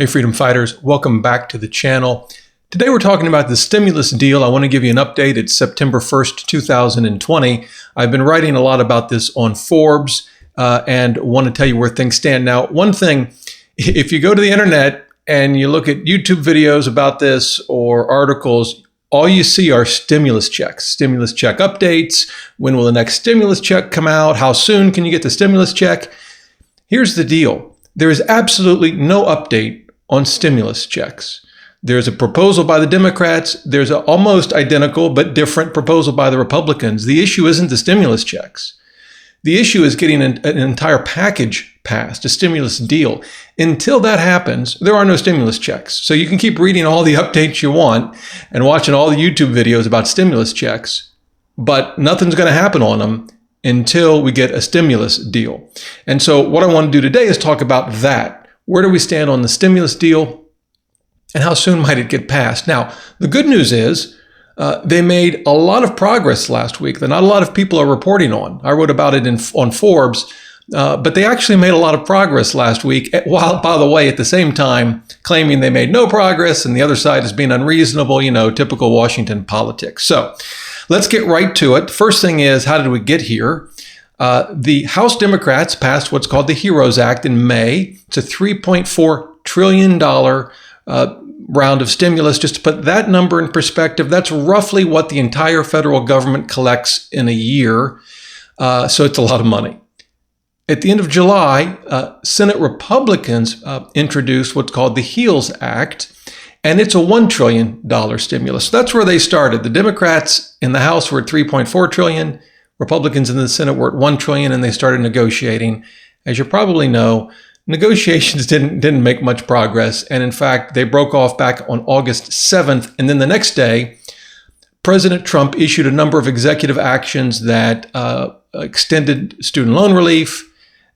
Hey freedom fighters, welcome back to the channel. Today we're talking about the stimulus deal. I want to give you an update. It's September 1st, 2020. I've been writing a lot about this on Forbes and want to tell you where things stand. Now, one thing, if you go to the internet and you look at YouTube videos about this or articles, all you see are stimulus checks, stimulus check updates. When will the next stimulus check come out? How soon can you get the stimulus check? Here's the deal. There is absolutely no update on stimulus checks. There's a proposal by the Democrats. There's an almost identical but different proposal by the Republicans. The issue isn't the stimulus checks. The issue is getting an entire package passed, a stimulus deal. Until that happens, there are no stimulus checks. So you can keep reading all the updates you want and watching all the YouTube videos about stimulus checks, but nothing's going to happen on them until we get a stimulus deal. And so what I want to do today is talk about that. Where do we stand on the stimulus deal and how soon might it get passed? Now, the good news is they made a lot of progress last week that not a lot of people are reporting on. I wrote about it on Forbes, but they actually made a lot of progress last week, while, by the way, at the same time claiming they made no progress and the other side is being unreasonable, typical Washington politics. So let's get right to it. First thing is, how did we get here? The House Democrats passed what's called the HEROES Act in May. It's a $3.4 trillion round of stimulus. Just to put that number in perspective, that's roughly what the entire federal government collects in a year. So it's a lot of money. At the end of July, Senate Republicans introduced what's called the HEALS Act, and it's a $1 trillion stimulus. So that's where they started. The Democrats in the House were at $3.4 trillion. Republicans in the Senate were at $1 trillion, and they started negotiating. As you probably know, negotiations didn't make much progress. And in fact, they broke off back on August 7th. And then the next day, President Trump issued a number of executive actions that extended student loan relief.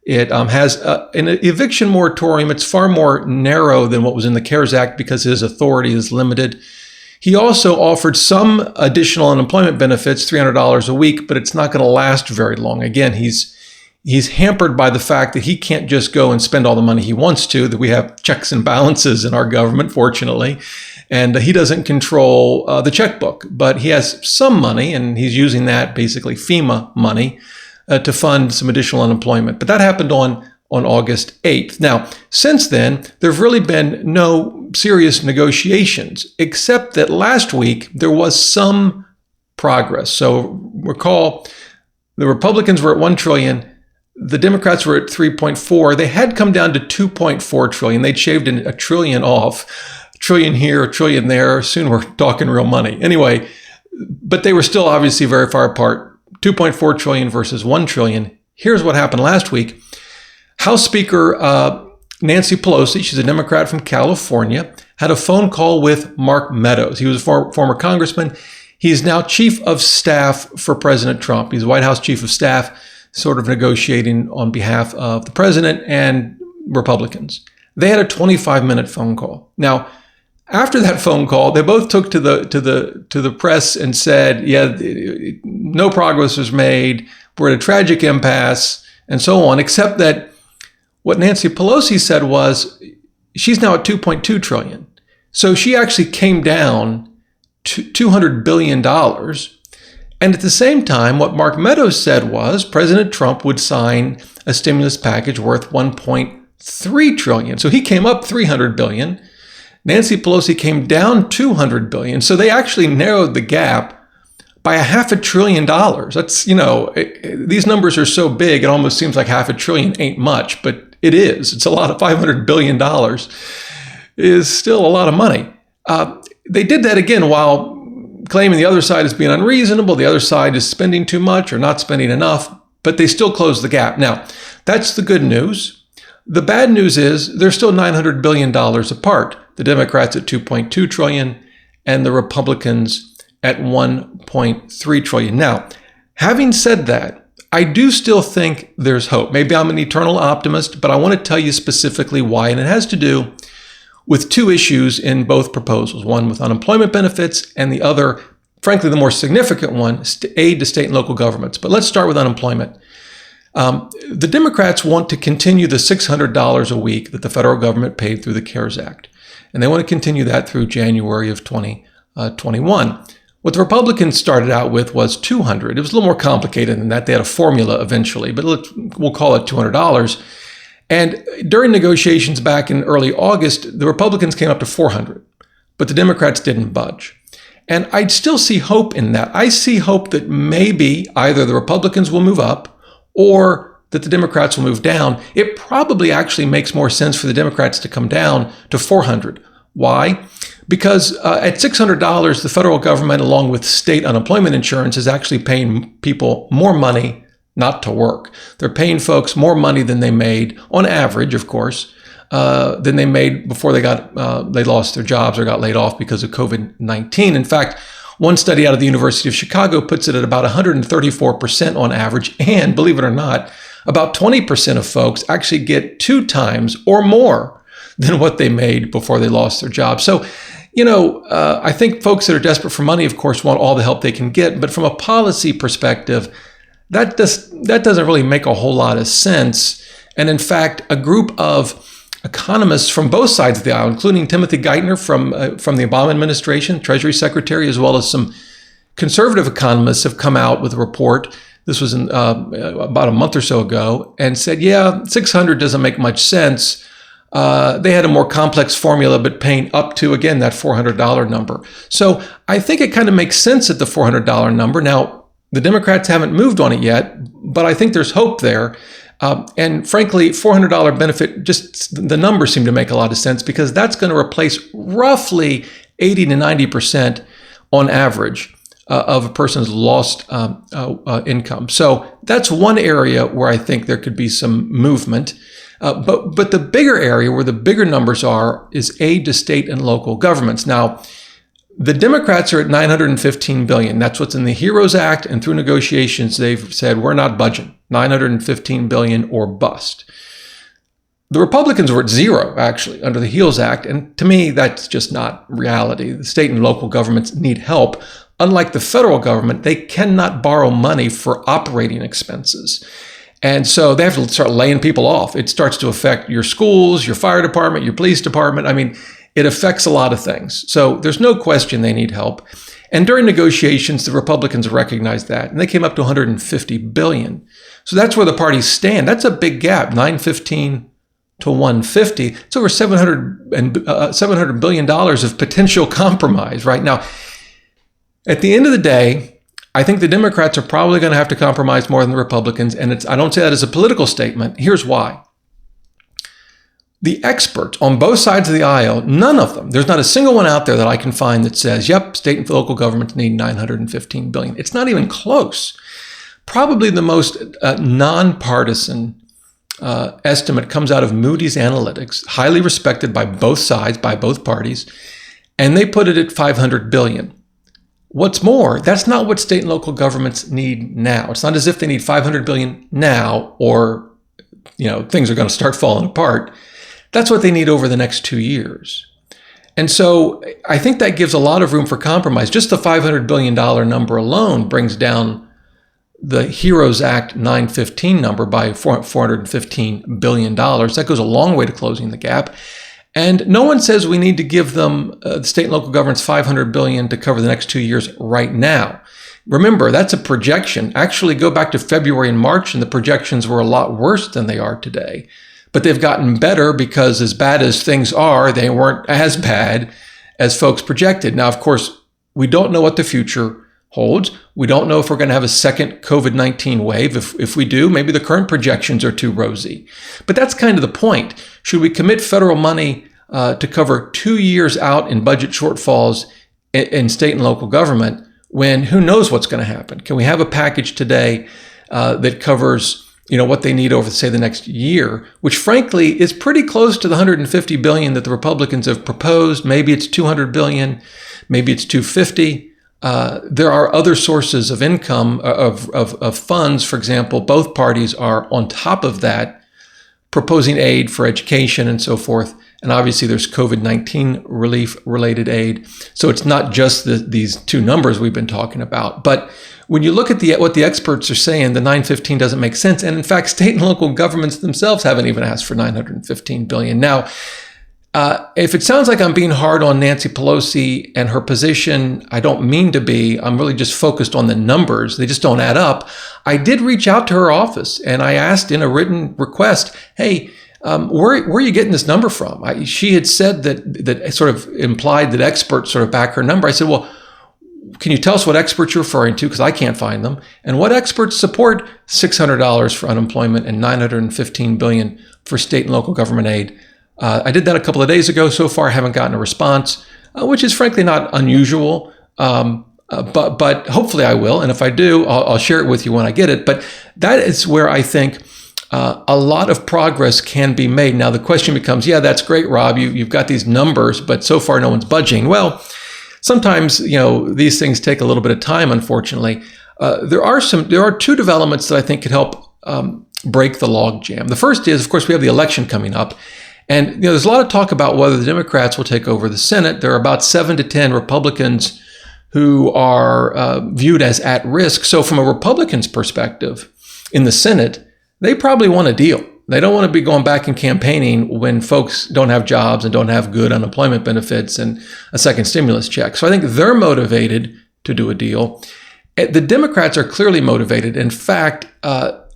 It has an eviction moratorium. It's far more narrow than what was in the CARES Act because his authority is limited. He also offered some additional unemployment benefits, $300 a week, but it's not going to last very long. Again, he's hampered by the fact that he can't just go and spend all the money he wants to, that we have checks and balances in our government, fortunately, and he doesn't control the checkbook, but he has some money, and he's using that, basically FEMA money, to fund some additional unemployment. But that happened on August 8th. Now, since then, there have really been no serious negotiations, except that last week there was some progress. So recall, the Republicans were at $1 trillion. The Democrats were at 3.4. They had come down to 2.4 trillion. They'd shaved a trillion off, a trillion here, a trillion there. Soon we're talking real money. Anyway, but they were still obviously very far apart. 2.4 trillion versus 1 trillion. Here's what happened last week. House Speaker Nancy Pelosi, she's a Democrat from California, had a phone call with Mark Meadows. He was a former congressman. He's now chief of staff for President Trump. He's White House chief of staff, sort of negotiating on behalf of the president and Republicans. They had a 25-minute phone call. Now, after that phone call, they both took to the press and said, yeah, no progress was made. We're at a tragic impasse and so on, except that what Nancy Pelosi said was she's now at 2.2 trillion. So she actually came down to $200 billion. And at the same time, what Mark Meadows said was President Trump would sign a stimulus package worth 1.3 trillion. So he came up 300 billion. Nancy Pelosi came down 200 billion. So they actually narrowed the gap by $500 billion. That's, these numbers are so big, it almost seems like $500 billion ain't much, but it is. It's a lot of $500 billion is still a lot of money. They did that again while claiming the other side is being unreasonable, the other side is spending too much or not spending enough, but they still closed the gap. Now, that's the good news. The bad news is they're still $900 billion apart. The Democrats at 2.2 trillion and the Republicans at 1.3 trillion. Now, having said that, I do still think there's hope. Maybe I'm an eternal optimist, but I want to tell you specifically why. And it has to do with two issues in both proposals, one with unemployment benefits and the other, frankly, the more significant one, aid to state and local governments. But let's start with unemployment. The Democrats want to continue the $600 a week that the federal government paid through the CARES Act. And they want to continue that through January of 2021. What the Republicans started out with was $200. It was a little more complicated than that. They had a formula eventually, but we'll call it $200. And during negotiations back in early August, the Republicans came up to $400, but the Democrats didn't budge. And I still see hope in that. I see hope that maybe either the Republicans will move up or that the Democrats will move down. It probably actually makes more sense for the Democrats to come down to $400. Why? Because at $600, the federal government, along with state unemployment insurance, is actually paying people more money not to work. They're paying folks more money than they made, on average, of course, than they made before they lost their jobs or got laid off because of COVID-19. In fact, one study out of the University of Chicago puts it at about 134% on average. And believe it or not, about 20% of folks actually get 2 times or more than what they made before they lost their job. So, I think folks that are desperate for money, of course, want all the help they can get. But from a policy perspective, that doesn't really make a whole lot of sense. And in fact, a group of economists from both sides of the aisle, including Timothy Geithner from the Obama administration, Treasury Secretary, as well as some conservative economists, have come out with a report. This was about a month or so ago, and said, yeah, 600 doesn't make much sense. They had a more complex formula, but paying up to, again, that $400 number. So I think it kind of makes sense at the $400 number. Now, the Democrats haven't moved on it yet, but I think there's hope there. And frankly, $400 benefit, just the numbers seem to make a lot of sense because that's going to replace roughly 80 to 90% on average of a person's lost income. So that's one area where I think there could be some movement. But the bigger area where the bigger numbers are is aid to state and local governments. Now, the Democrats are at $915 billion. That's what's in the HEROES Act, and through negotiations, they've said we're not budging. $915 billion or bust. The Republicans were at zero, actually, under the HEALS Act, and to me, that's just not reality. The state and local governments need help. Unlike the federal government, they cannot borrow money for operating expenses. And so they have to start laying people off. It starts to affect your schools, your fire department, your police department. I mean, it affects a lot of things. So there's no question they need help. And during negotiations, the Republicans recognized that, and they came up to $150 billion. So that's where the parties stand. That's a big gap, $915 to $150. It's over $700 billion of potential compromise right now. At the end of the day, I think the Democrats are probably going to have to compromise more than the Republicans, and I don't say that as a political statement. Here's why. The experts on both sides of the aisle, none of them, there's not a single one out there that I can find that says, yep, state and local governments need $915 billion. It's not even close. Probably the most nonpartisan estimate comes out of Moody's Analytics, highly respected by both sides, by both parties, and they put it at $500 billion. What's more, that's not what state and local governments need now. It's not as if they need $500 billion now or, things are going to start falling apart. That's what they need over the next 2 years. And so I think that gives a lot of room for compromise. Just the $500 billion number alone brings down the HEROES Act 915 number by $415 billion. That goes a long way to closing the gap. And no one says we need to give them, the state and local governments, $500 billion to cover the next 2 years right now. Remember, that's a projection. Actually, go back to February and March, and the projections were a lot worse than they are today. But they've gotten better because as bad as things are, they weren't as bad as folks projected. Now, of course, we don't know what the future holds. We don't know if we're going to have a second COVID-19 wave. If we do, maybe the current projections are too rosy. But that's kind of the point. Should we commit federal money to cover 2 years out in budget shortfalls in state and local government when who knows what's going to happen? Can we have a package today that covers what they need over, say, the next year, which frankly is pretty close to the $150 billion that the Republicans have proposed. Maybe it's $200 billion, maybe it's $250. There are other sources of income, of funds. For example, both parties are on top of that, proposing aid for education and so forth. And obviously there's COVID-19 relief related aid. So it's not just these two numbers we've been talking about. But when you look at what the experts are saying, the 915 doesn't make sense. And in fact, state and local governments themselves haven't even asked for 915 billion. Now, if it sounds like I'm being hard on Nancy Pelosi and her position, I don't mean to be. I'm really just focused on the numbers. They just don't add up. I did reach out to her office and I asked in a written request, hey, where are you getting this number from? She had said that sort of implied that experts sort of back her number. I said, well, can you tell us what experts you're referring to? Because I can't find them. And what experts support $600 for unemployment and $915 billion for state and local government aid? I did that a couple of days ago. So far, I haven't gotten a response, which is frankly not unusual. But hopefully I will. And if I do, I'll share it with you when I get it. But that is where I think a lot of progress can be made. Now, the question becomes, yeah, that's great, Rob. You've got these numbers, but so far no one's budging. Well, sometimes, these things take a little bit of time, unfortunately. There are two developments that I think could help break the logjam. The first is, of course, we have the election coming up. And there's a lot of talk about whether the Democrats will take over the Senate. There are about 7 to 10 Republicans who are viewed as at risk. So from a Republican's perspective in the Senate, they probably want a deal. They don't want to be going back and campaigning when folks don't have jobs and don't have good unemployment benefits and a second stimulus check. So I think they're motivated to do a deal. The Democrats are clearly motivated. In fact, about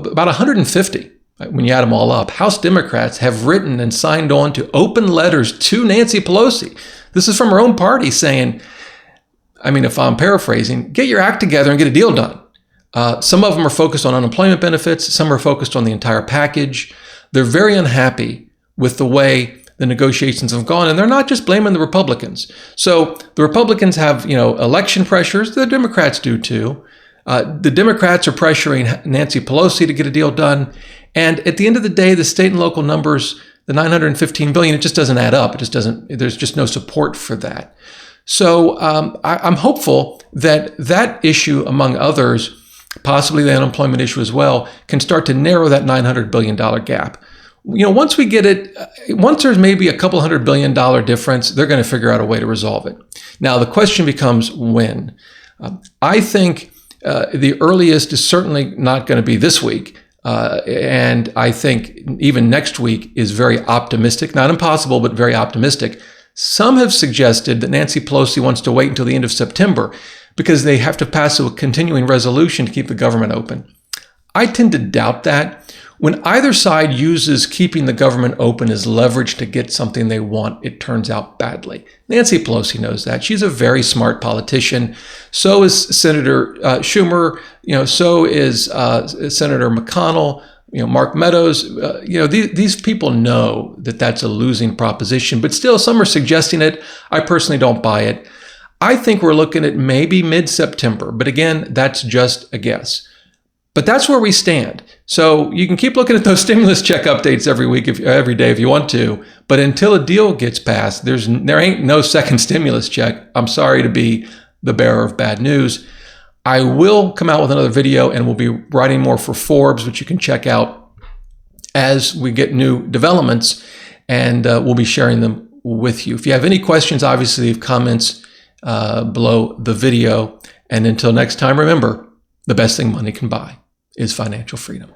150, when you add them all up, House Democrats have written and signed on to open letters to Nancy Pelosi. This is from her own party saying, if I'm paraphrasing, get your act together and get a deal done. Some of them are focused on unemployment benefits. Some are focused on the entire package. They're very unhappy with the way the negotiations have gone, and they're not just blaming the Republicans. So the Republicans have, election pressures. The Democrats do too. The Democrats are pressuring Nancy Pelosi to get a deal done. And at the end of the day, the state and local numbers, the 915 billion, it just doesn't add up. There's just no support for that. So I'm hopeful that issue, among others, possibly the unemployment issue as well, can start to narrow that $900 billion gap. Once we get it, once there's maybe a couple $100 billion difference, they're going to figure out a way to resolve it. Now, the question becomes when. I think the earliest is certainly not going to be this week. And I think even next week is very optimistic, not impossible, but very optimistic. Some have suggested that Nancy Pelosi wants to wait until the end of September because they have to pass a continuing resolution to keep the government open. I tend to doubt that. When either side uses keeping the government open as leverage to get something they want, it turns out badly. Nancy Pelosi knows that. She's a very smart politician. So is Senator Schumer. So is Senator McConnell. Mark Meadows. These people know that that's a losing proposition. But still, some are suggesting it. I personally don't buy it. I think we're looking at maybe mid-September. But again, that's just a guess. But that's where we stand. So you can keep looking at those stimulus check updates every day if you want to. But until a deal gets passed, there ain't no second stimulus check. I'm sorry to be the bearer of bad news. I will come out with another video, and we'll be writing more for Forbes, which you can check out as we get new developments, and we'll be sharing them with you. If you have any questions, obviously leave comments below the video. And until next time, remember, the best thing money can buy is financial freedom.